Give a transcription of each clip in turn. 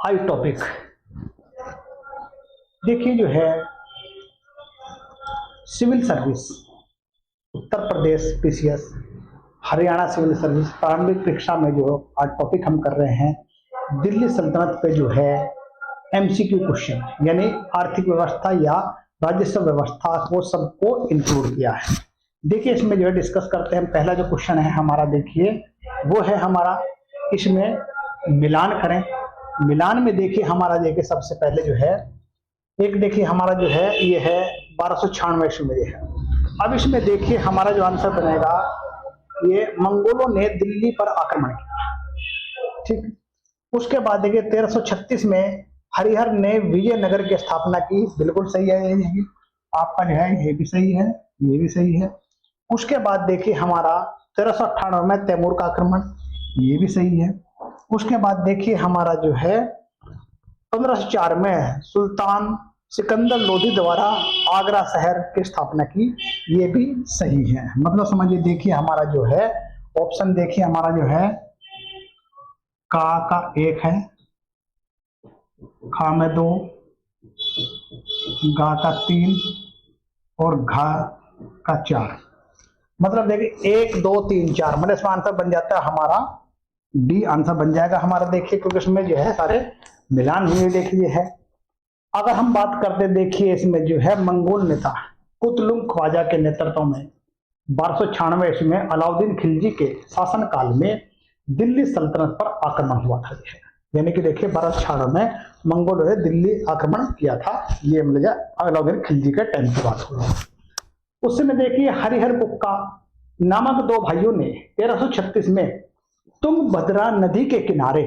High topic देखिए जो है civil service, Uttar Pradesh PCS, Haryana civil service प्रारंभिक परीक्षा में जो आज टॉपिक हम कर रहे हैं दिल्ली सल्तनत पे जो है एमसीक्यू क्वेश्चन, यानी आर्थिक व्यवस्था या राजस्व व्यवस्था को सबको इंक्लूड किया है। देखिए इसमें जो है डिस्कस करते हैं। पहला जो क्वेश्चन है हमारा, देखिए वो है हमारा, इसमें मिलान करें। मिलान में देखिए हमारा, देखिए सबसे पहले जो है एक, देखिए हमारा जो है ये है 1296 ईस्वी में है। अब इसमें देखिए हमारा जो आंसर बनेगा, ये मंगोलों ने दिल्ली पर आक्रमण किया, ठीक। उसके बाद देखिए 1336 में हरिहर ने विजयनगर की स्थापना की, बिल्कुल सही है, ये आपका जो है ये भी सही है, ये भी सही है। उसके बाद देखिए हमारा 1398 में तैमूर का आक्रमण, ये भी सही है। उसके बाद देखिए हमारा जो है 1504 में सुल्तान सिकंदर लोधी द्वारा आगरा शहर की स्थापना की, ये भी सही है। मतलब समझिए, देखिए हमारा जो है ऑप्शन, देखिए हमारा जो है का 1 है, खा में 2, गा का 3 और घा का 4। मतलब देखिए 1 2 3 4, मतलब इसमें आंसर बन जाता है हमारा डी आंसर बन जाएगा हमारा। देखिए क्योंकि इसमें जो है सारे मिलान हुए, देखिए है। अगर हम बात करते, देखिए इसमें जो है मंगोल नेता कुतलुग ख्वाजा के नेतृत्व में 1296 ईस्वी में अलाउद्दीन खिलजी के शासन काल में दिल्ली सल्तनत पर आक्रमण हुआ था। यानी कि देखिए 1296 में मंगोलों ने दिल्ली आक्रमण किया था, ये मतलब अलाउद्दीन खिलजी के टाइम की बात हो रही है। उस समय देखिए हरिहर बुक्का नामक 2 भाइयों ने 1336 में तुंगभद्रा नदी के किनारे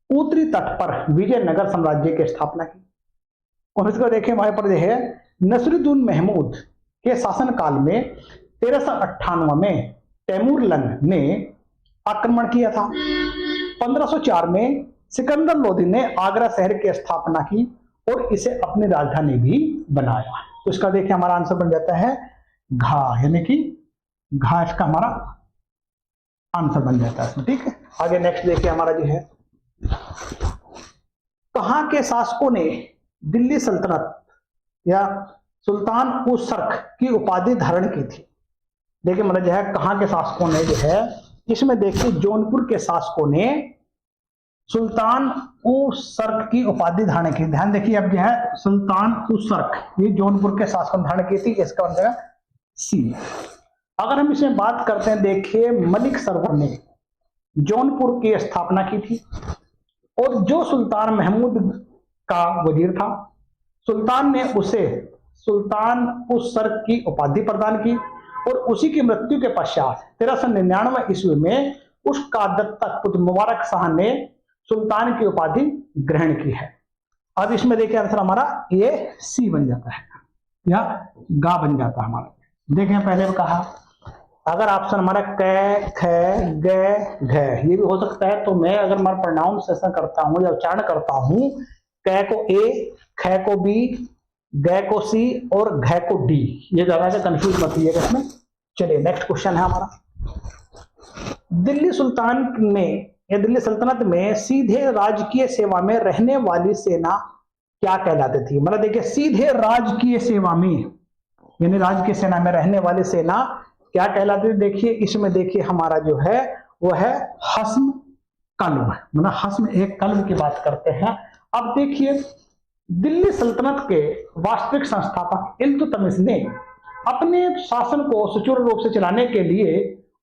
उत्तरी तट पर विजयनगर साम्राज्य की स्थापना की। और इसको देखिए वहां पर जो है नसरुद्दीन महमूद के शासन काल में 1398 में तैमूरलंग ने आक्रमण किया था। 1504 में सिकंदर लोधी ने आगरा शहर की स्थापना की और इसे अपनी राजधानी भी बनाया। तो इसका देखिए हमारा आंसर बन जाता है घा, यानी कि घा इसका हमारा आंसर बन जाता है इसमें, ठीक है। आगे नेक्स्ट देखिए हमारा जो है, कहां के शासकों ने दिल्ली सल्तनत या सुल्तान उस सर्क की उपाधि धारण की थी। देखिए मतलब जो है कहां के शासकों ने जो है, इसमें देखिए जौनपुर के शासकों ने सुल्तान उस सर्क की उपाधि धारण की। ध्यान देखिए अब जो है सुल्तान उस सर्क, ये जौनपुर के शासकों ने धारण की थी, इसका बन जाएगा सी। अगर हम इसमें बात करते हैं, देखिए मलिक सरवर ने जौनपुर की स्थापना की थी और जो सुल्तान महमूद का वजीर था, सुल्तान ने उसे सुल्तान उस सर्क की उपाधि प्रदान की और उसी की मृत्यु के पश्चात 1399 ईस्वी में उसका दत्तक पुत्र मुबारक शाह ने सुल्तान की उपाधि ग्रहण की है। अब इसमें देखिए आंसर हमारा ये सी बन जाता है या गा बन जाता है हमारा। देखें पहले कहा, अगर ऑप्शन हमारा कै, ख, ग, घ ये भी हो सकता है, तो मैं अगर हमारा प्रोनाउंसिएशन करता हूं या उच्चारण करता हूं, कै को ए, ख को बी, ग को सी और घ को डी, ये ज्यादा से कंफ्यूज मत होइएगा इसमें। चलिए नेक्स्ट क्वेश्चन है हमारा, दिल्ली सुल्तान में या दिल्ली सल्तनत में सीधे राजकीय सेवा में रहने वाली सेना क्या कहलाती थी। मतलब देखिए सीधे राजकीय सेवा में यानी राजकीय सेना में रहने वाली सेना क्या कहलाती थी। देखिए इसमें देखिए हमारा जो है वो है हस्म कल्ब, मतलब हस्म एक कल्ब की बात करते हैं। अब देखिए दिल्ली सल्तनत के वास्तविक संस्थापक इल्तुतमिश ने अपने शासन को सुचारू रूप से चलाने के लिए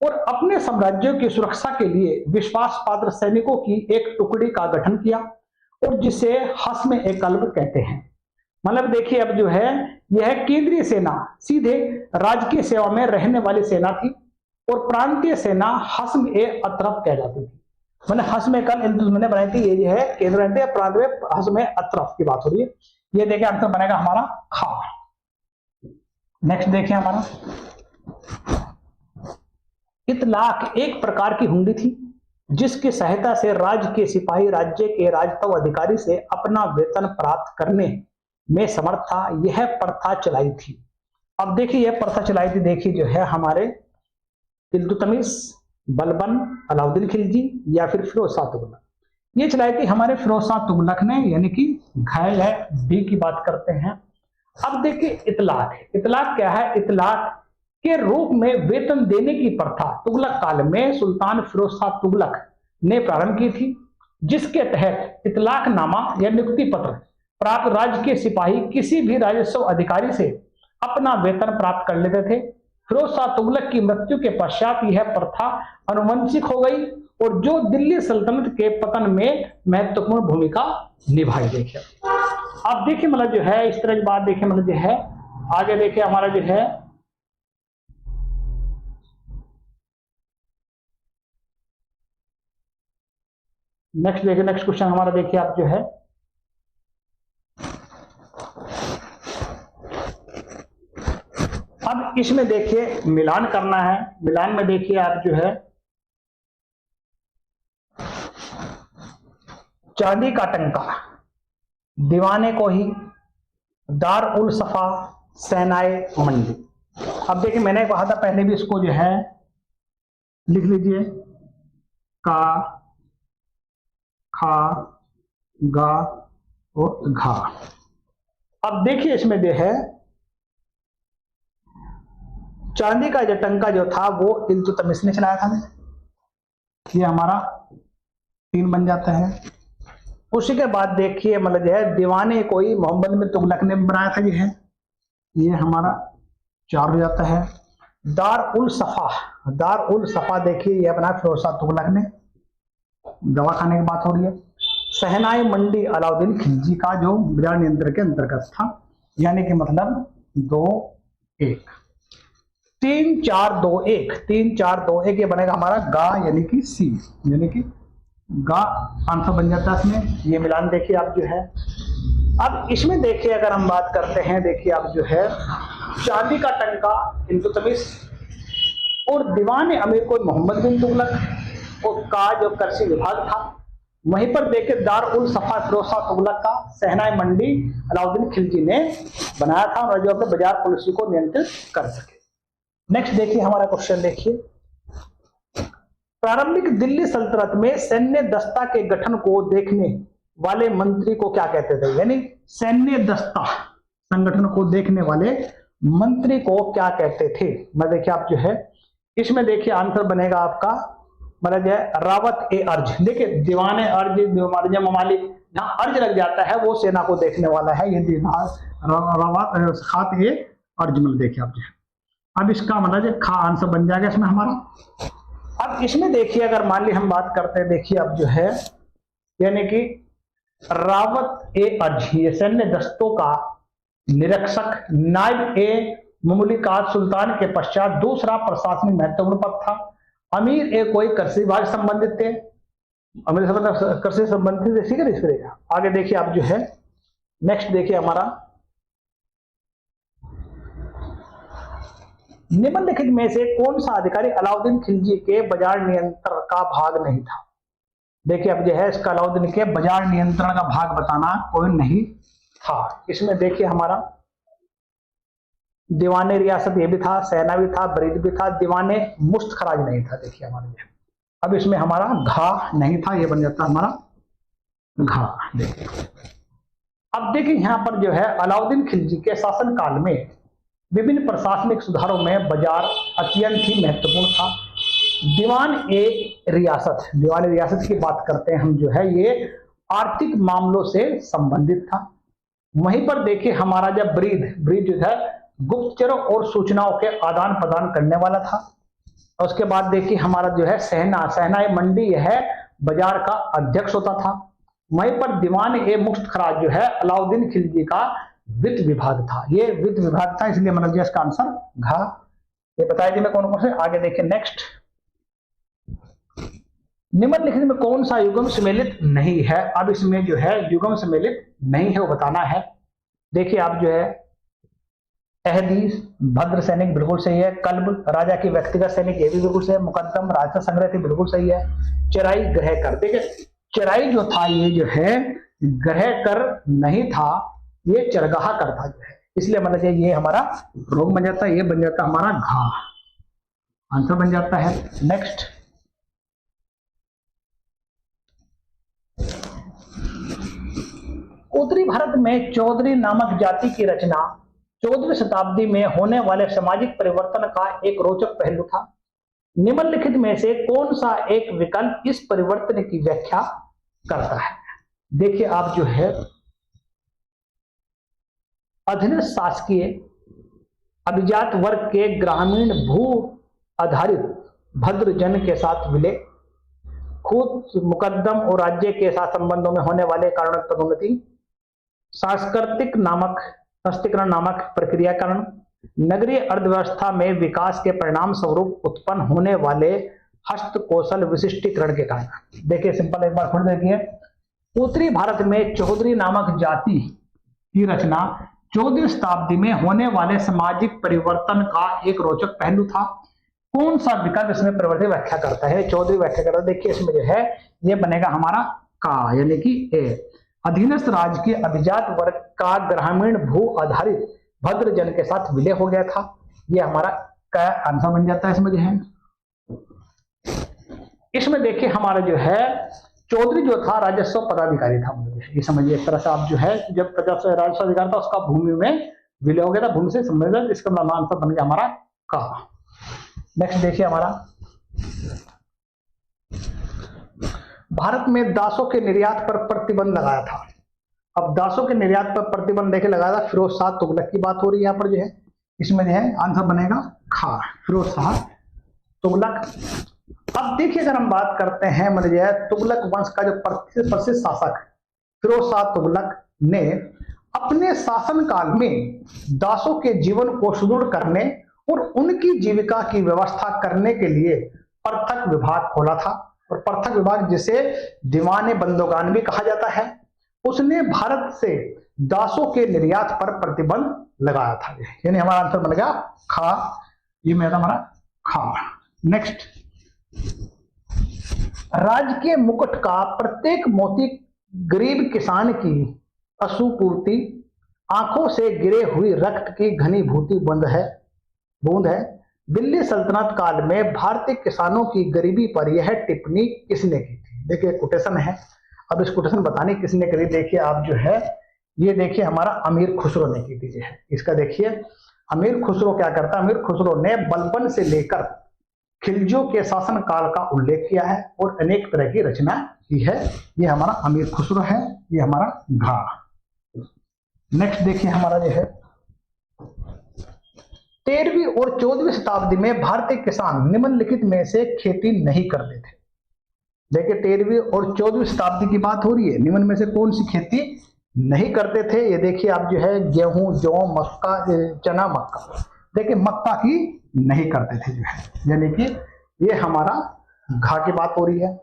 और अपने साम्राज्यों की सुरक्षा के लिए विश्वास पात्र सैनिकों की एक टुकड़ी का गठन किया और जिसे हस्म ए कल्ब कहते हैं। मतलब देखिए अब जो है यह केंद्रीय सेना सीधे राजकीय सेवा में रहने वाली सेना थी और प्रांतीय सेना हस्म ए अत्रफ कहलाती थी। मैंने हस्म ए कल्ब इल्तुतमिश ने बनाई थी, ये जो है केंद्र प्रांत में हस्म ए अत्रफ की बात हो रही है। ये देखिए आंसर बनेगा हमारा खा। नेक्स्ट देखिए हमारा, इतलाक एक प्रकार की हुंडी थी जिसकी सहायता से राज्य के सिपाही राज्य के राजस्व अधिकारी से अपना वेतन प्राप्त करने में समर्थ था। यह प्रथा चलाई थी। अब देखिए यह प्रथा चलाई थी, देखिए जो है हमारे इल्तुतमिश, बलबन, अलाउद्दीन खिलजी या फिर फिरोज शाह तुगलक। ये चलाई थी हमारे फिरोज शाह तुगलक ने, यानी कि घायल है, डी की बात करते हैं। अब देखिए इतलाक, इतलाक क्या है? इतलाक के रूप में वेतन देने की प्रथा तुगलक काल में सुल्तान फिरोज शाह तुगलक ने प्रारंभ की थी, जिसके तहत इतलाकनामा या नियुक्ति पत्र प्राप्त राज्य के सिपाही किसी भी राजस्व अधिकारी से अपना वेतन प्राप्त कर लेते थे। फिरोज शाह तुगलक की मृत्यु के पश्चात यह प्रथा अनुवंशिक हो गई और जो दिल्ली सल्तनत के पतन में महत्वपूर्ण भूमिका निभाई। देखिए अब देखिए मतलब जो है इस तरह की बात, देखिए मतलब जो है आगे देखिए हमारा जो है नेक्स्ट देखिए, नेक्स्ट क्वेश्चन हमारा देखिए आप जो है अब इसमें देखिए मिलान करना है। मिलान में देखिए आप जो है चांदी का टंका, दीवाने को ही, दार उल सफा, सेनाए मंडी। अब देखिए मैंने कहा था पहले भी, इसको जो है लिख लीजिए, का, खा, गा और घा। अब देखिए इसमें जो है चांदी का जो टंका जो था वो इल्तुतमिश ने चलाया था। ये हमारा 3 बन जाता है। उसी के बाद देखिए मतलब जो है दीवाने कोई मोहम्मद बिन तुगलक ने बनाया था, ये हमारा 4 हो जाता है। दार उल सफा, दार उल सफा देखिए ये बना फिरोज शाह तुगलक ने, दवा खाने की बात हो रही है। सहनाई मंडी अलाउद्दीन खिलजी का जो बाजार नियंत्रण के अंतर्गत था, यानी कि मतलब 2-1, 3-4-2-1, 3-4-2-1 ये बनेगा हमारा गा, यानी कि सी, यानी कि गा आंसर बन जाता है इसमें। ये मिलान देखिए आप जो है। अब इसमें देखिए अगर हम बात करते हैं, देखिए आप जो है चांदी का टंका इल्तुतमिश और दीवान अमीर को मोहम्मद बिन तुगलक और का जो कृषि विभाग था। वहीं पर देखिए दार उल सफा फिरोज शाह तुगलक का, सहनाई मंडी अलाउद्दीन खिलजी ने बनाया था और जो अपने बाजार पॉलिसी को नियंत्रित कर सके। नेक्स्ट देखिए हमारा क्वेश्चन देखिए, प्रारंभिक दिल्ली सल्तनत में सैन्य दस्ता के गठन को देखने वाले मंत्री को क्या कहते थे? यानी सैन्य दस्ता संगठन को देखने वाले मंत्री को क्या कहते थे? मैं देखिए आप जो है इसमें देखिए आंसर बनेगा आपका मतलब जो है रावत ए अर्ज। देखिए दीवान अर्ज, ममालिक, जहां अर्ज लग जाता है वो सेना को देखने वाला है, ये रावत खात ए अर्ज। मतलब देखिए आप जो है अब इसका मतलब खा आंसर बन जाएगा इसमें हमारा। अब इसमें देखिए अगर मान ली हम बात करते हैं, देखिए अब जो है यानी कि रावत ए अर्ज ये सैन्य दस्तों का निरीक्षक, नायब ए मुमलिकात सुल्तान के पश्चात दूसरा प्रशासनिक महत्वपूर्ण पद था। अमीर ए कोई कृषि विभाग संबंधित थे, अमीर कृषि संबंधित ठीक है इस तरह। आगे देखिए आप जो है नेक्स्ट देखिए हमारा निम्नलिखित में से कौन सा अधिकारी अलाउद्दीन खिलजी के बाजार नियंत्रण का भाग नहीं था? देखिए अब जो है इसका अलाउद्दीन के बाजार नियंत्रण का भाग बताना कोई नहीं था। इसमें देखिए हमारा दीवाने रियासत ये भी था, सेना भी था, बरीद भी था, दीवाने मुश्त खराज नहीं था। देखिए हमारे अब इसमें हमारा घा नहीं था, ये बन जाता हमारा घा। देखिए अब देखिए यहां पर जो है अलाउद्दीन खिलजी के शासनकाल में विभिन्न प्रशासनिक सुधारों में बाजार अत्यंत ही महत्वपूर्ण था। दीवान ए रियासत, दीवान रियासत की बात करते हैं हम जो है ये आर्थिक मामलों से संबंधित था। वहीं पर देखिए हमारा जब ब्रीद जो है गुप्तचरों और सूचनाओं के आदान प्रदान करने वाला था। और उसके बाद देखिए हमारा जो है सहनाई मंडी यह बाजार का अध्यक्ष होता था। वहीं पर दीवान ए मुफ्त खराज जो है अलाउद्दीन खिलजी का वित्त विभाग था, ये वित्त विभाग था, इसलिए मतलब इसका आंसर घा। ये बताया जी मैं कौन कौन से। आगे देखिए नेक्स्ट, निम्नलिखित में कौन सा युग्म सम्मिलित नहीं है? अब इसमें जो है युग्म सम्मिलित नहीं है वो बताना है। देखिए आप जो है अहदी भद्र सैनिक बिल्कुल सही है, कल्ब राजा की व्यक्तिगत सैनिक ये भी बिल्कुल सही है, मुकद्दम राजस्व संग्रह थी बिल्कुल सही है, चराई ग्रह कर। देखिए चराई जो था ये जो है ग्रह कर नहीं था, ये चरगाह कर था जो है, इसलिए मतलब ये हमारा रोग बन जाता है, ये बन जाता है हमारा घा, आंसर बन जाता है। नेक्स्ट उत्तरी भारत में चौधरी नामक जाति की रचना 14वीं शताब्दी में होने वाले सामाजिक परिवर्तन का एक रोचक पहलू था। निम्नलिखित में से कौन सा एक विकल्प इस परिवर्तन की व्याख्या करता है? देखिए आप जो है, अधीनस्थ शासकीय अभिजात वर्ग के ग्रामीण भू आधारित भद्र जन के साथ विलय, खुद मुकदम और राज्य के साथ संबंधों में होने वाले कारणों की पदोन्नति, सांस्कृतिकरण नामक प्रक्रियाकरण, नगरीय अर्थव्यवस्था में विकास के परिणाम स्वरूप उत्पन्न होने वाले हस्तकौशल विशिष्टीकरण के कारण। देखिए सिंपल, एक बार फिर देखिए, उत्तरी भारत में चौधरी नामक जाति की रचना 14वीं शताब्दी में होने वाले सामाजिक परिवर्तन का एक रोचक पहलू था। कौन सा विकल्प इसमें परिवर्तन व्याख्या करता है? चौधरी व्याख्या करता है। देखिए इसमें जो है ये बनेगा हमारा का, यानी कि ए। अधीनस्थ राज्य के अभिजात वर्ग का ग्रामीण भू आधारित भद्र जन के साथ विलय हो गया था। ये हमारा का आंसर बन जाता है इसमें जो है। इसमें देखिए हमारा जो है चौधरी जो था राजस्व पदाधिकारी था। ये समझिए एक तरह से आप जो है, जब राजस्व अधिकारी था उसका भूमि में विलय हो गया था, भूमि से संबंधित, इसका आंसर बन गया हमारा का। नेक्स्ट देखिए हमारा, भारत में दासों के निर्यात पर प्रतिबंध लगाया था। अब दासों के निर्यात पर प्रतिबंध देखे लगाया था, फिरोज शाह तुगलक की बात हो रही है यहाँ पर जो है। इसमें जो है आंसर बनेगा खा, फिरोज शाह तुगलक। अब देखिए अगर हम बात करते हैं मतलब जो है तुगलक वंश का जो प्रसिद्ध शासक फिरोज शाह तुगलक ने अपने शासनकाल में दासों के जीवन को सुदृढ़ करने और उनकी जीविका की व्यवस्था करने के लिए पृथक विभाग खोला था। और पृथक विभाग जिसे दीवाने बंदोगान भी कहा जाता है, उसने भारत से दासों के निर्यात पर प्रतिबंध लगाया था। यानी हमारा आंसर बन गया खा, ये मेरा हमारा खा। नेक्स्ट, राज्य के मुकुट का प्रत्येक मोती गरीब किसान की अशुपूर्ति, आंखों से गिरे हुई रक्त की घनीभूति बूंद है। दिल्ली सल्तनत काल में भारतीय किसानों की गरीबी पर यह टिप्पणी किसने की थी? देखिए कोटेशन है, अब इस कोटेशन बताने किसने करी, देखिए आप जो है ये देखिए हमारा अमीर खुसरो ने की थी। इसका देखिए अमीर खुसरो क्या करता है, अमीर खुसरो ने बलबन से लेकर खिलजियों के शासन काल का उल्लेख किया है और अनेक तरह की रचना की है। ये हमारा अमीर खुसरो है, ये हमारा घा। नेक्स्ट देखिए हमारा जो है 13वीं और 14वीं शताब्दी में भारतीय किसान निम्नलिखित में से खेती नहीं करते थे। देखिए 13वीं और 14वीं शताब्दी की बात हो रही है, निम्न में से कौन सी खेती नहीं करते थे? ये देखिए आप जो है गेहूं, जौ, मक्का, चना, मक्का। देखिए मक्का की नहीं करते थे जो है, यानी कि ये हमारा घा की बात हो रही है।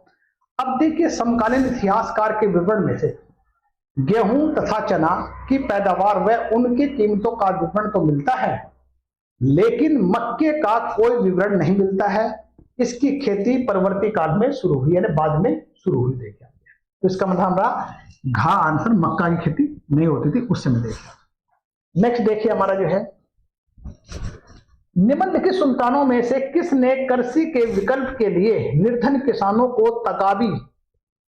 अब देखिए समकालीन इतिहासकार के विवरण में से गेहूं तथा चना की पैदावार व उनकी कीमतों का विवरण तो मिलता है, लेकिन मक्के का कोई विवरण नहीं मिलता है। इसकी खेती परवर्ती काल में शुरू हुई, यानी बाद में शुरू हुई। देखिए तो इसका मतलब हमारा घा आंसर, मक्का की खेती नहीं होती थी उस समय। देखिए नेक्स्ट देखिए हमारा जो है, निम्नलिखित सुल्तानों में से किसने कृषि के विकल्प के लिए निर्धन किसानों को तकाबी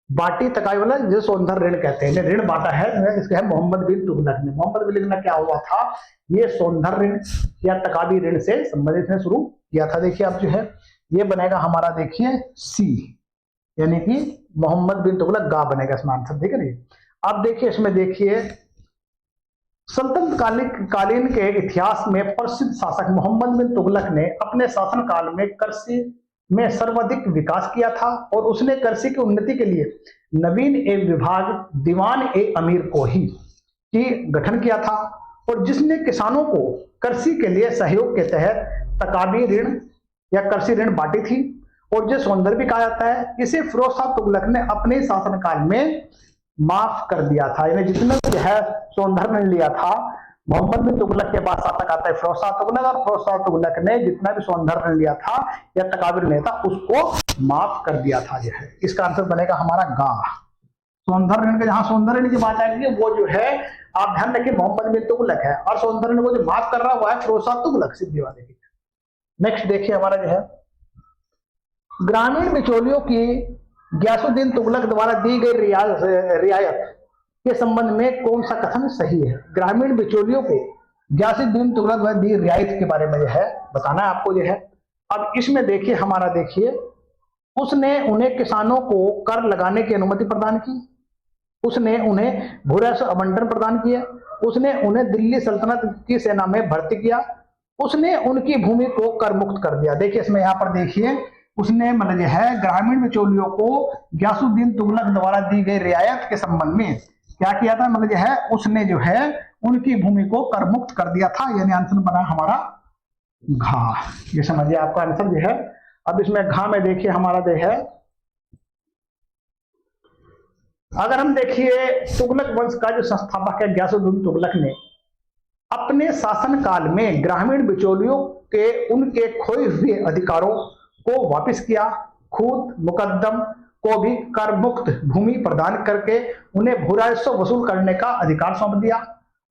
बांटी? तकाबी वाला जो सौंदर ऋण कहते हैं, ऋण बांटा है, इसका है मोहम्मद बिन तुगलक ने। मोहम्मद बिन तुगलक क्या हुआ था, ये सौंदर ऋण या तकाबी ऋण से संबंधित ने शुरू किया था। देखिए आप जो है ये बनेगा हमारा देखिए सी, यानी कि मोहम्मद बिन तुगलक गा बनेगा इसमें आंसर। ठीक है ना। आप देखिए इसमें देखिए सल्तनत कालीन के इतिहास में प्रसिद्ध शासक मोहम्मद बिन तुगलक ने अपने शासनकाल में कृषि में सर्वाधिक विकास किया था और उसने कृषि की उन्नति के लिए नवीन एक विभाग दीवान ए अमीर को ही की गठन किया था, और जिसने किसानों को कृषि के लिए सहयोग के तहत तकाबी ऋण या कृषि ऋण बांटी थी, और जो सौंदर्य भी कहा जाता है, इसे फिरोज शाह तुगलक ने अपने शासनकाल में माफ कर दिया था। यानी जितना जो है सौंदर्य ऋण लिया था, मोहम्मद बिन तुगलक के बाद शासक आता है फिरोज शाह तुगलक, और फिरोज शाह तुगलक ने जितना भी सौंदर्य ऋण लिया था या तकाबी ऋण लिया था उसको माफ कर दिया था। जो है इसका आंसर बनेगा हमारा गा। सौंदर्य ऋण के जहां सौंदर्य ऋण की बात आएगी वो जो है आप ध्यान रखिए मोहम्मद बिन तुगलक है, और सौंदर्य ऋण को जो माफ कर रहा हुआ है फिरोज शाह तुगलक, सीधी बात है। नेक्स्ट देखिए हमारा जो है ग्रामीण बिचौलियों की गयासुद्दीन तुगलक द्वारा दी गई रियायत के संबंध में कौन सा कथन सही है? ग्रामीण बिचौलियों को गयासुद्दीन तुगलक द्वारा दी रियायत के बारे में जो है बताना है आपको जो है। अब इसमें देखिए हमारा, देखिए उसने उन्हें किसानों को कर लगाने की अनुमति प्रदान की, उसने उन्हें भूराजस्व आवंटन प्रदान किया, उसने उन्हें दिल्ली सल्तनत की सेना में भर्ती किया, उसने उनकी भूमि को कर मुक्त कर दिया। देखिए इसमें यहाँ पर देखिए उसने मतलब जो है ग्रामीण बिचौलियों को गयासुद्दीन तुगलक द्वारा दी गई रियायत के संबंध में क्या किया था, मतलब जो है उसने जो है उनकी भूमि को कर मुक्त कर दिया था, यानी आंसर बना हमारा घा। ये समझिए आपका आंसर जो है। अब इसमें घा में देखिए हमारा जो है, अगर हम देखिए तुगलक वंश का जो संस्थापक है गयासुद्दीन तुगलक ने अपने शासनकाल में ग्रामीण बिचौलियों के उनके खोए हुए अधिकारों को वापस किया, खुद मुकद्दम को भी कर मुक्त भूमि प्रदान करके उन्हें भूराजस्व वसूल करने का अधिकार सौंप दिया,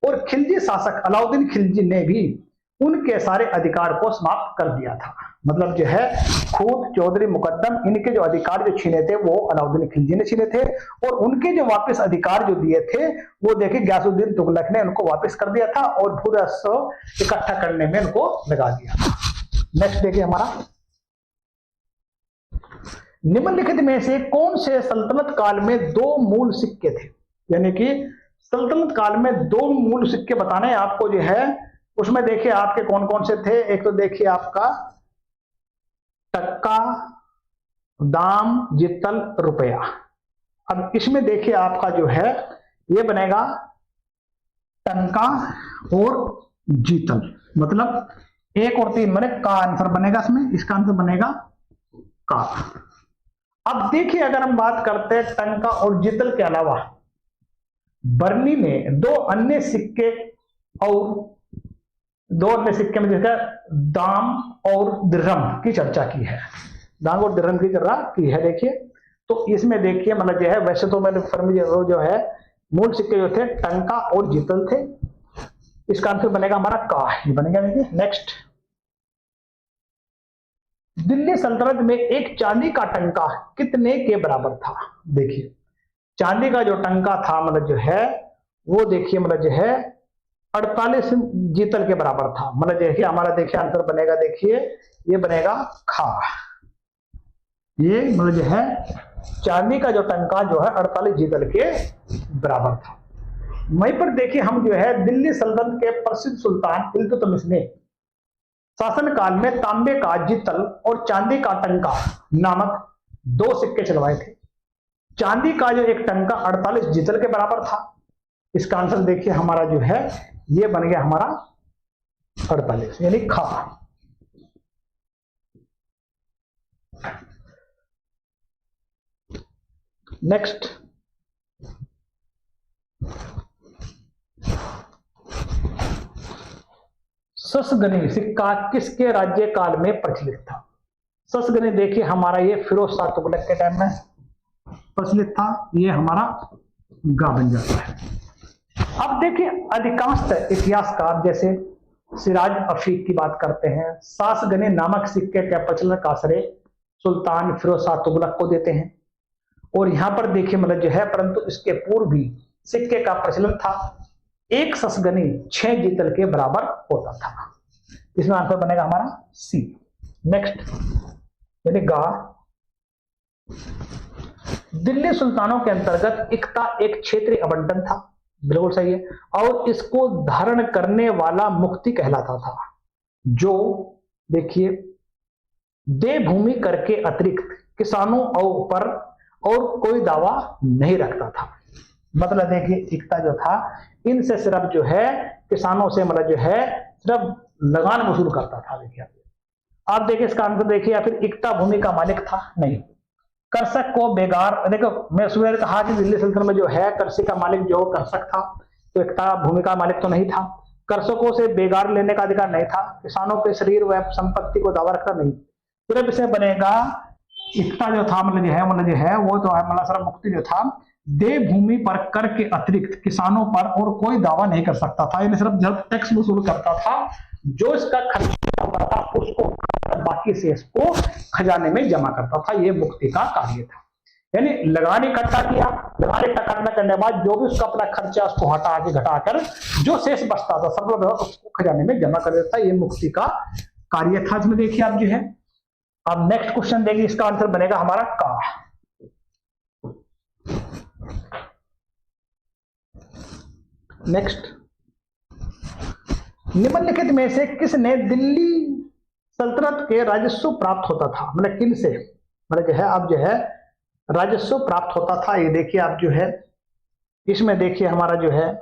और खिलजी शासक अलाउद्दीन खिलजी ने भी उनके सारे अधिकार को समाप्त कर दिया था। मतलब जो है खुद, चौधरी, मुकद्दम, इनके जो अधिकार जो छीने थे वो अलाउद्दीन खिलजी ने छीने थे, और उनके जो वापस अधिकार जो दिए थे वो देखिए गयासुद्दीन तुगलक ने उनको वापस कर दिया था और भूराजस्व इकट्ठा करने में उनको लगा दिया था। नेक्स्ट देखिए हमारा, निम्नलिखित में से कौन से सल्तनत काल में दो मूल सिक्के थे? यानी कि सल्तनत काल में दो मूल सिक्के बताने हैं आपको जो है। उसमें देखिए आपके कौन कौन से थे। एक तो देखिए आपका टक्का, दाम, जितल, रुपया। अब इसमें देखिए आपका जो है ये बनेगा टंका और जीतल, मतलब 1 और 3 बने का आंसर बनेगा इसमें, इसका आंसर बनेगा का। अब देखिए अगर हम बात करते हैं टंका और जितल के अलावा बर्नी ने दो अन्य सिक्के में जिसका दाम और दिरहम की चर्चा की है, दाम और दिरहम की चर्चा की है। देखिए तो इसमें देखिए मतलब जो है, वैसे तो मैंने जो है मूल सिक्के जो थे टंका और जितल थे, इसका आंसर बनेगा हमारा का, ये बनेगा। देखिए नेक्स्ट, दिल्ली सल्तनत में एक चांदी का टंका कितने के बराबर था? देखिए चांदी का जो टंका था मतलब जो है वो देखिए मतलब जो है 48 जीतल के बराबर था। मतलब देखिए हमारा देखिए आंसर बनेगा, देखिए ये बनेगा खा। ये मतलब जो है चांदी का जो टंका जो है 48 जीतल के बराबर था। वहीं पर देखिए हम जो है दिल्ली सल्तनत के प्रसिद्ध सुल्तान इल्तुतमिश ने शासन काल में तांबे का जितल और चांदी का टंका नामक 2 सिक्के चलवाए थे। चांदी का जो एक टंका 48 जितल के बराबर था, इसका आंसर देखिए हमारा जो है ये बन गया हमारा 48, यानी खा। नेक्स्ट, ससगनी सिक्का किसके राज्य काल में प्रचलित था? ससगनी देखिए हमारा ये फिरोज शाह तुगलक के टाइम में प्रचलित था, ये हमारा गा बन जाता है। अब देखिए अधिकांश इतिहासकार जैसे सिराज अफीक की बात करते हैं, सासगनी नामक सिक्के के प्रचलन का श्रेय सुल्तान फिरोज शाह तुगलक को देते हैं। और यहां पर देखिए मतलब जो है, परंतु इसके पूर्व भी सिक्के का प्रचलन था। एक ससगनी 6 जीतल के बराबर होता था। इसमें आंसर बनेगा हमारा सी। नेक्स्ट, यानी गा। दिल्ली सुल्तानों के अंतर्गत इक्ता एक क्षेत्रीय आवंटन था, बिल्कुल सही है, और इसको धारण करने वाला मुक्ति कहलाता था, जो देखिए देवभूमि कर के अतिरिक्त किसानों पर और कोई दावा नहीं रखता था। मतलब देखिए इक्ता जो था इनसे सिर्फ जो है किसानों से मतलब जो है सिर्फ लगान वसूल करता था। देखिए आप देखिए इसका आंसर देखिए, या फिर इक्ता भूमि का मालिक था? नहीं। कर्षक को बेगार, देखो मैं सुबह कहा कि दिल्ली सल्तनत में जो है कृषि का मालिक जो कर्षक था, तो इक्ता भूमि का मालिक तो नहीं था। कर्षकों से बेगार लेने का अधिकार नहीं था। किसानों के शरीर व संपत्ति को दावा रखना नहीं। सिर्फ इसे बनेगा इक्ता जो था मतलब जो है वो तो है मतलब सिर्फ मुक्ति जो था देवभूमि पर कर के अतिरिक्त किसानों पर और कोई दावा नहीं कर सकता था। यानी सिर्फ जब टैक्स वसूल करता था, जो इसका खर्चा होता था उसको बाकी शेष को खजाने में जमा करता था। यह मुक्ति का कार्य था। यानी लगान इकट्ठा किया, लगान इकट्ठा करने के बाद जो भी उसका अपना खर्चा उसको हटा के घटाकर जो शेष बचता था सब लोग उसको खजाने में जमा कर देता। ये मुक्ति का कार्य था। इसमें देखिए आप जो है, अब नेक्स्ट क्वेश्चन देखिए, इसका आंसर बनेगा हमारा का। नेक्स्ट, निम्नलिखित में से किसने दिल्ली सल्तनत के राजस्व प्राप्त होता था, मतलब किन से, मतलब जो है अब जो है राजस्व प्राप्त होता था। ये देखिए आप जो है, इसमें देखिए हमारा जो है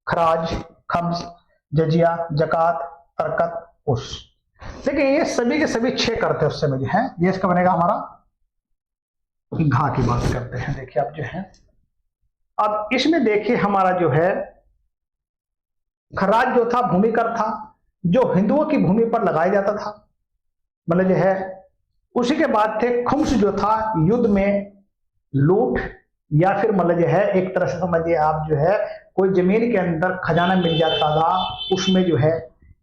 खराज, खम्स, जजिया, जकात, तरकत, उस। देखिए ये सभी के सभी 6 करते हैं उस समय जो है। ये इसका बनेगा हमारा घा की बात करते हैं। देखिए आप जो है, अब इसमें देखिए हमारा जो है खराज जो था भूमि कर था, जो हिंदुओं की भूमि पर लगाया जाता था, मतलब जो है। उसी के बाद थे खुम्स जो था युद्ध में लूट या फिर मतलब जो है एक तरह से समझिए आप जो है कोई जमीन के अंदर खजाना मिल जाता था, उसमें जो है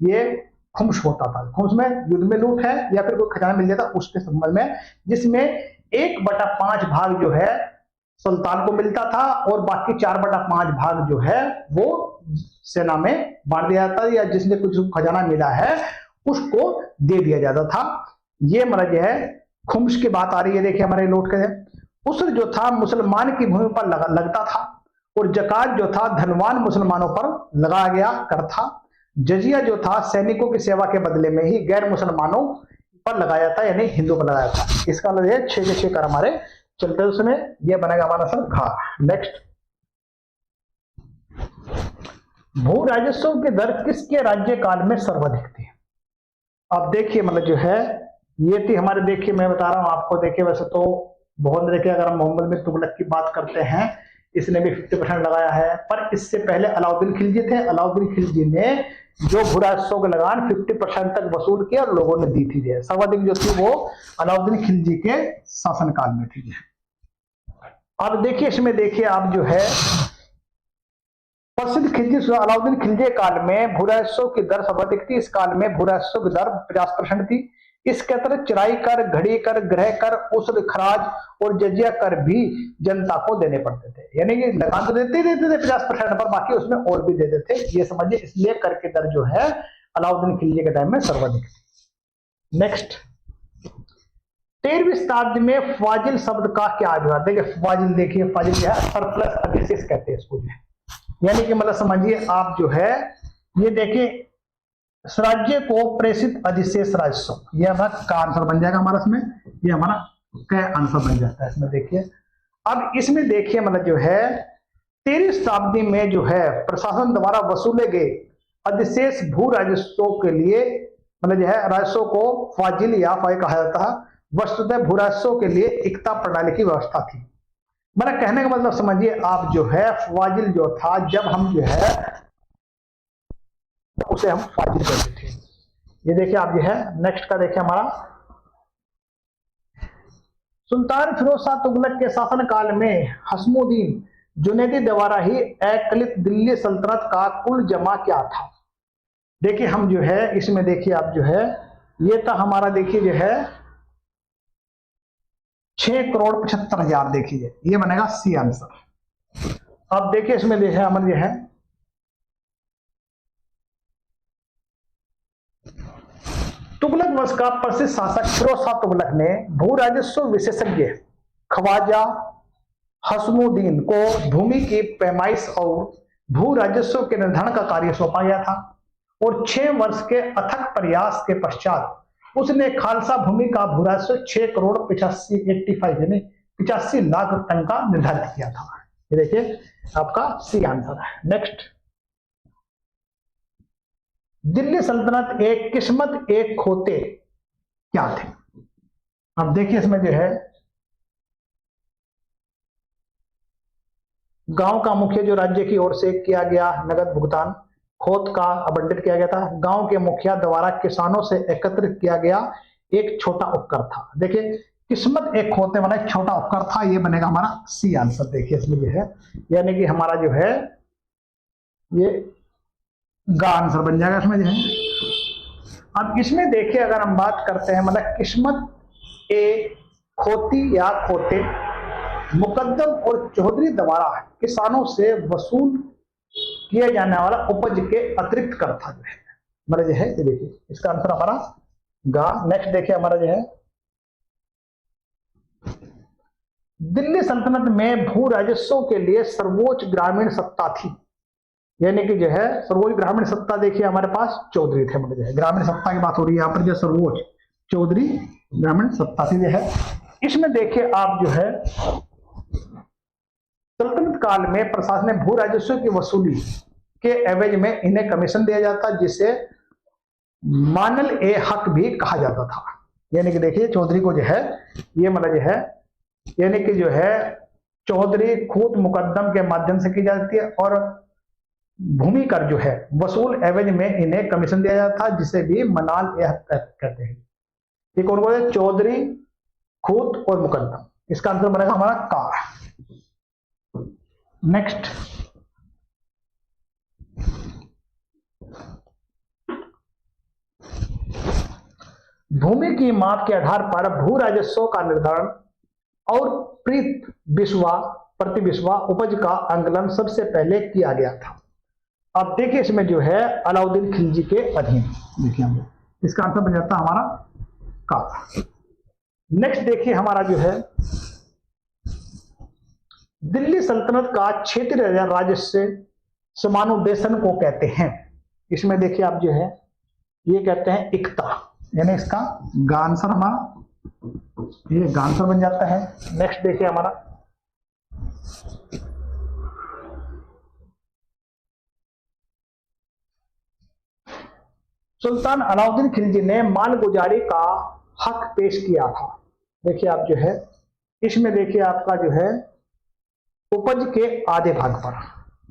ये खुम्स होता था। खुम्स में युद्ध में लूट है या फिर कोई खजाना मिल जाता उसके संबंध में, जिसमें 1/5 भाग जो है सुल्तान को मिलता था और बाकी 4/5 भाग जो है वो सेना में बांट दिया जाता, या जिसने कुछ खजाना मिला है उसको दे दिया जाता था। ये मतलब जो है खुम्स की बात आ रही है। देखिए हमारे लूट के उसर जो था मुसलमान की भूमि पर लगता था, और जकात जो था धनवान मुसलमानों पर लगाया गया कर था। जजिया जो था सैनिकों की सेवा के बदले में ही गैर मुसलमानों पर लगाया था, यानी हिंदू पर लगाया था। इसका मतलब है 6 के 6 कर हमारे चलते उसमें, यह बनेगा हमारा सर घा। नेक्स्ट, भू राजस्व की दर किसके राज्य काल में सर्वाधिक थी। अब देखिए मतलब जो है ये थी हमारे, देखिए मैं बता रहा हूं आपको, देखिए वैसे तो बहुत, देखिए अगर हम मोहम्मद बिन तुगलक की बात करते हैं, इसने भी 50% लगाया है, पर इससे पहले अलाउद्दीन खिलजी थे। अलाउद्दीन खिलजी ने जो भू राजस्व का लगान 50% तक वसूल किया और लोगों ने दी थी। सर्वाधिक जो थी वो अलाउद्दीन खिलजी के शासनकाल में थी। अब देखिए इसमें देखिए आप जो है प्रसिद्ध खिलजी अलाउद्दीन खिलजी काल में भू राजस्व की दर सर्वाधिक थी। इस काल में भू राजस्व की दर 50% थी। इसके अतिरिक्त चराई कर, घड़ी कर, गृह कर, उसर, खराज और जजिया कर भी जनता को देने पड़ते थे। यानी कि लगान तो देते थे 50%, पर बाकी उसमें और भी देते थे, ये समझिए। इसलिए कर की दर जो है अलाउद्दीन खिलजी के टाइम में सर्वाधिक थी। नेक्स्ट, 13वीं शताब्दी में फाजिल शब्द का क्या आविर्भाव। देखिए फाजिल, देखिए फाजिल क्या है, सरप्लस अधिशेष कहते हैं इसको, यानी कि मतलब समझिए आप जो है ये देखिए स्वराज्य को प्रेषित अधिशेष राजस्व, ये हमारा का आंसर बन जाएगा हमारा इसमें, ये हमारा का आंसर बन जाता है इसमें। देखिए अब इसमें देखिए मतलब जो है 13वीं शताब्दी में जो है प्रशासन द्वारा वसूले गए अधिशेष भू राजस्व के लिए, मतलब जो है राजस्व को फाजिल या फाय कहा जाता है। वस्तुतः भू राजस्व के लिए एकता प्रणाली की व्यवस्था थी। मतलब कहने का मतलब समझिए आप जो है फाजिल जो था, जब हम जो है तो उसे हम फाजिल करते थे। ये देखिए आप जो है नेक्स्ट का देखिए हमारा, सुल्तान फिरोज शाह तुगलक के शासनकाल में हसमुद्दीन जुनैदी द्वारा ही एकलित दिल्ली सल्तनत का कुल जमा क्या था। देखिए हम जो है इसमें देखिए आप जो है ये था हमारा, देखिए जो है 6,75,00,000। देखिए ये बनेगा सी आंसर। अब देखिए इसमें देखिए हमारे जो है तुगलक वंश का प्रसिद्ध शासक फिरोज शाह तुगलक ने भू राजस्व विशेषज्ञ ख्वाजा हसमुद्दीन को भूमि की पैमाइश और भू राजस्व के निर्धारण का कार्य सौंपा गया था, और 6 वर्ष के अथक प्रयास के पश्चात उसने खालसा भूमि का भू राजस्व 6,85,85 यानी 85 लाख टन का निर्धारित किया था। ये देखिए आपका सी आंसर है। नेक्स्ट, दिल्ली सल्तनत एक किस्मत एक खोते क्या थे। अब देखिए इसमें जो है गांव का मुखिया जो राज्य की ओर से किया गया नगद भुगतान, खोत का आवंटित किया गया था। गांव के मुखिया द्वारा किसानों से एकत्रित किया गया एक छोटा उपकर था। देखिए किस्मत एक खोते वाला एक छोटा उपकर था, ये बनेगा हमारा सी आंसर। देखिए इसमें जो है यानी कि हमारा जो है ये गा आंसर बन जाएगा इसमें जो है। अब इसमें देखिए अगर हम बात करते हैं मतलब किस्मत ए खोती या खोते, मुकद्दम और चौधरी द्वारा किसानों से वसूल किया जाने वाला उपज के अतिरिक्त कर था जो है हमारा जो है, ये देखिए इसका आंसर हमारा गा। नेक्स्ट देखिए हमारा जो है, दिल्ली सल्तनत में भू राजस्व के लिए सर्वोच्च ग्रामीण सत्ता थी, यानी कि जो है सर्वोच्च ग्रामीण सत्ता देखिए हमारे पास चौधरी थे, मतलब जो है ग्रामीण सत्ता की बात हो रही है यहाँ पर, जो सर्वोच्च चौधरी ग्रामीण सत्ता थी जो है। इसमें देखिए आप जो है सल्तनत काल में प्रशासन ने भू राजस्व की वसूली के एवज में इन्हें कमीशन दिया जाता, जिसे मानल ए हक भी कहा जाता था। यानी कि देखिए चौधरी को जो है ये मतलब जो है, यानी कि जो है चौधरी खूट मुकद्दम के माध्यम से की जाती है और भूमि कर जो है वसूल एवज में इन्हें कमीशन दिया जाता था, जिसे भी मनाल ए हक कहते हैं। ये कौन कौन है? चौधरी, खूट और मुकद्दम। इसका आंसर बनेगा हमारा का। नेक्स्ट, भूमि की माप के आधार पर भू राजस्व का निर्धारण और प्रति बिस्वा उपज का आंकलन सबसे पहले किया गया था। अब देखिए इसमें जो है अलाउद्दीन खिलजी के अधीन, देखिए हम इसका आंसर बन जाता हमारा का। नेक्स्ट देखिए हमारा जो है दिल्ली सल्तनत का क्षेत्रीय राजस्व समानुदेशन को कहते हैं। इसमें देखिए आप जो है ये कहते हैं इकता, यानी इसका गा आंसर हमारा ये गा आंसर बन जाता है। नेक्स्ट देखिए हमारा सुल्तान अलाउद्दीन खिलजी ने मालगुजारी का हक पेश किया था। देखिए आप जो है इसमें देखिए आपका जो है उपज के आधे भाग पर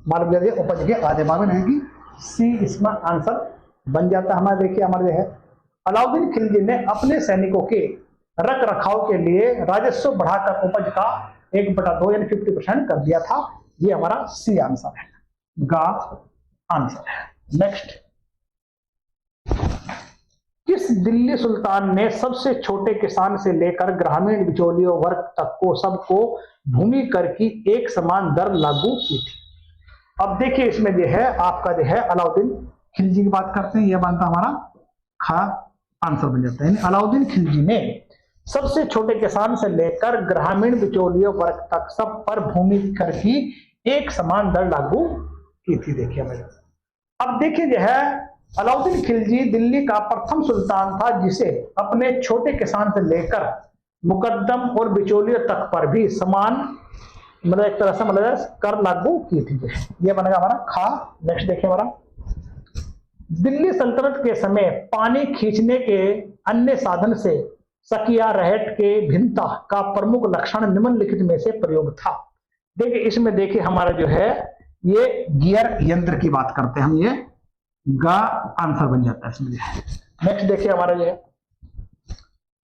मालगुजारी उपज के आधे भाग में रहेगी, सी इसमें आंसर बन जाता है हमारा। देखिए हमारे जो है अलाउद्दीन खिलजी ने अपने सैनिकों के रख रखाव के लिए राजस्व बढ़ाकर उपज का 1/2 यानी 50% कर दिया था। ये हमारा सी आंसर है, गा आंसर है। नेक्स्ट, किस दिल्ली सुल्तान ने सबसे छोटे किसान से लेकर ग्रामीण बिचौलियों वर्ग तक को सबको भूमि कर की एक समान दर लागू की थी? अब देखिए इसमें जो है आपका जो है अलाउद्दीन खिलजी की बात करते हैं, यह बनता हमारा खा आंसर बन जाता है। यानी अलाउद्दीन खिलजी ने सबसे छोटे किसान से लेकर ग्रामीण बिचौलियों वर्ग तक सब पर भूमि कर की एक समान दर लागू की थी। देखिए हमें अब देखिए जो है अलाउद्दीन खिलजी दिल्ली का प्रथम सुल्तान था जिसे अपने छोटे किसान से लेकर मुकद्दम और बिचौलियों तक पर भी समान मतलब एक तरह से मतलब कर लागू की थी। ये बनेगा हमारा खा। नेक्स्ट देखिए हमारा दिल्ली सल्तनत के समय पानी खींचने के अन्य साधन से सकिया रहट के भिन्नता का प्रमुख लक्षण निम्नलिखित में से प्रयोग था। देखिए इसमें देखिए हमारा जो है ये गियर यंत्र की बात करते हैं हम, ये गा आंसर बन जाता है इसमें। नेक्स्ट देखिए हमारा जो है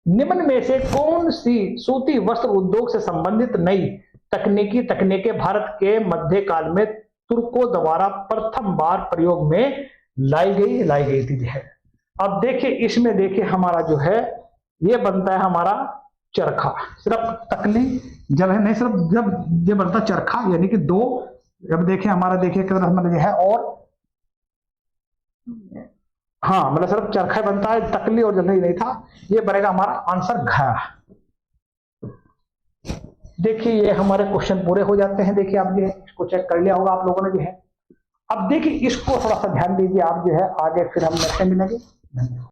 निम्न में से कौन सी सूती वस्त्र उद्योग से संबंधित नई तकनीकें भारत के मध्यकाल में तुर्कों द्वारा प्रथम बार प्रयोग में लाई गई थी है। अब देखिए इसमें देखिए हमारा जो है ये बनता है हमारा चरखा, सिर्फ तकली जब है नहीं, सिर्फ जब ये बनता चरखा यानी कि दो, जब देखिए हमारा देखिए मतलब जो है और हाँ मतलब सिर्फ चरखा बनता है, तकली और जल्दी नहीं था। ये बनेगा हमारा आंसर घा। देखिए ये हमारे क्वेश्चन पूरे हो जाते हैं। देखिए आप ये इसको चेक कर लिया होगा आप लोगों ने जो है। अब देखिए इसको थोड़ा सा ध्यान दीजिए आप जो है, आगे फिर हम नेक्स्ट टाइम मिलेंगे। धन्यवाद।